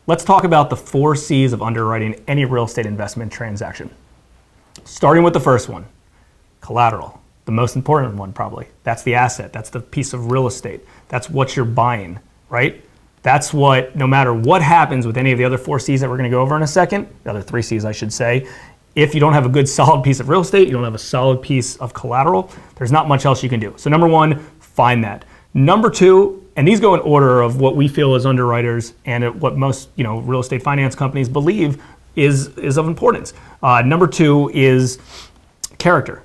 let's talk about the 4 C's of underwriting any real estate investment transaction. Starting with the first one, collateral. The most important one probably. That's the asset. That's the piece of real estate. That's what you're buying, right? That's what, no matter what happens with any of the other 4 C's that we're going to go over in a second, the other 3 C's I should say, if you don't have a good solid piece of real estate, you don't have a solid piece of collateral, there's not much else you can do. So number 1, find that. Number 2, and these go in order of what we feel as underwriters and what most real estate finance companies believe is of importance. Number 2 is character.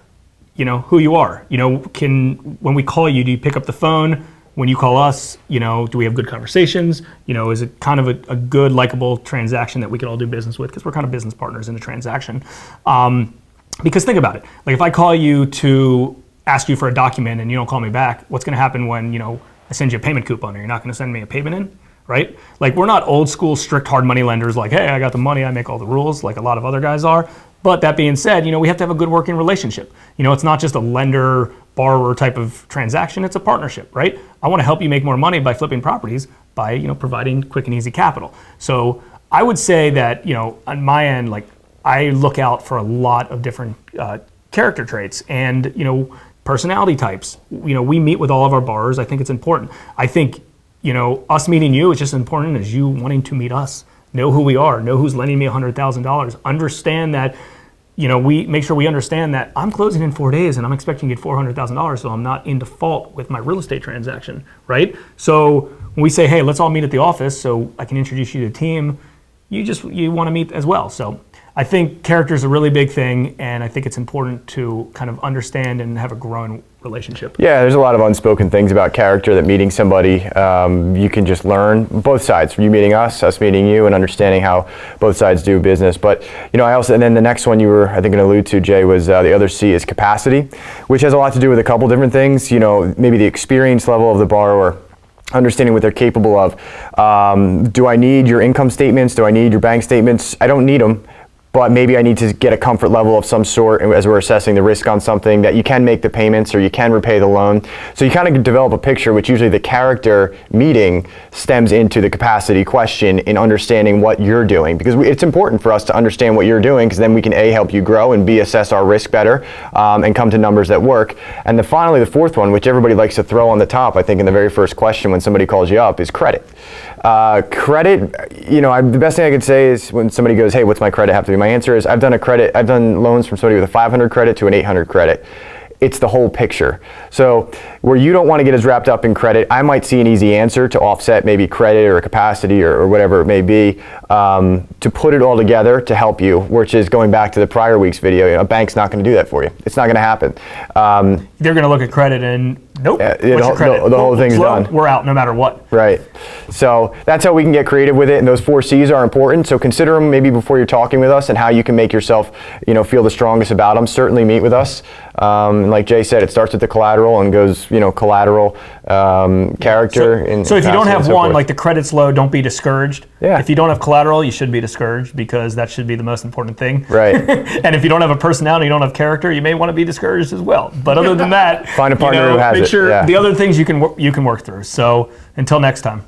Who you are. When we call you, do you pick up the phone? When you call us, do we have good conversations? Is it kind of a good, likable transaction that we can all do business with? Because we're kind of business partners in the transaction. Because think about it. Like if I call you to ask you for a document and you don't call me back, what's going to happen when, I send you a payment coupon? Or you're not going to send me a payment in, right? Like we're not old school, strict, hard money lenders like, hey, I got the money, I make all the rules, like a lot of other guys are. But that being said, we have to have a good working relationship. It's not just a lender-borrower type of transaction, it's a partnership, right? I want to help you make more money by flipping properties by, providing quick and easy capital. So I would say that, on my end, like I look out for a lot of different character traits and, personality types. We meet with all of our borrowers. I think it's important. I think, us meeting you is just as important as you wanting to meet us. Know who we are, know who's lending me $100,000. Understand that, we make sure we understand that I'm closing in 4 days and I'm expecting to get $400,000, so I'm not in default with my real estate transaction, right? So when we say, hey, let's all meet at the office so I can introduce you to the team, you want to meet as well. So I think character is a really big thing, and I think it's important to kind of understand and have a growing relationship. Yeah, there's a lot of unspoken things about character that meeting somebody, you can just learn both sides, from you meeting us meeting you, and understanding how both sides do business. But, and then the next one you were, I think, going to allude to, Jay, was the other C is capacity, which has a lot to do with a couple different things. Maybe the experience level of the borrower, understanding what they're capable of. Do I need your income statements? Do I need your bank statements? I don't need them. But maybe I need to get a comfort level of some sort as we're assessing the risk on something, that you can make the payments or you can repay the loan. So you kind of develop a picture, which usually the character meeting stems into the capacity question in understanding what you're doing. Because it's important for us to understand what you're doing, because then we can A, help you grow, and B, assess our risk better and come to numbers that work. And then finally, the fourth one, which everybody likes to throw on the top, I think in the very first question when somebody calls you up, is credit. Credit, the best thing I could say is when somebody goes, hey, what's my credit have to be? My answer is I've done loans from somebody with a 500 credit to an 800 credit. It's the whole picture. So where you don't want to get as wrapped up in credit, I might see an easy answer to offset maybe credit or capacity or whatever it may be, to put it all together to help you, which is going back to the prior week's video. A bank's not going to do that for you. It's not going to happen. They're going to look at credit and nope, what's your credit? The whole thing's done. We're out no matter what. Right. So that's how we can get creative with it, and those 4 C's are important. So consider them maybe before you're talking with us and how you can make yourself, feel the strongest about them. Certainly meet with us. Like Jay said, it starts with the collateral and goes, collateral, character. So if you don't have one, like the credit's low, don't be discouraged. Yeah. If you don't have collateral, you should be discouraged, because that should be the most important thing. Right. And if you don't have a personality, you don't have character, you may want to be discouraged as well. But other than that, find a partner who has make it. sure Yeah. the other things you can work through. So until next time.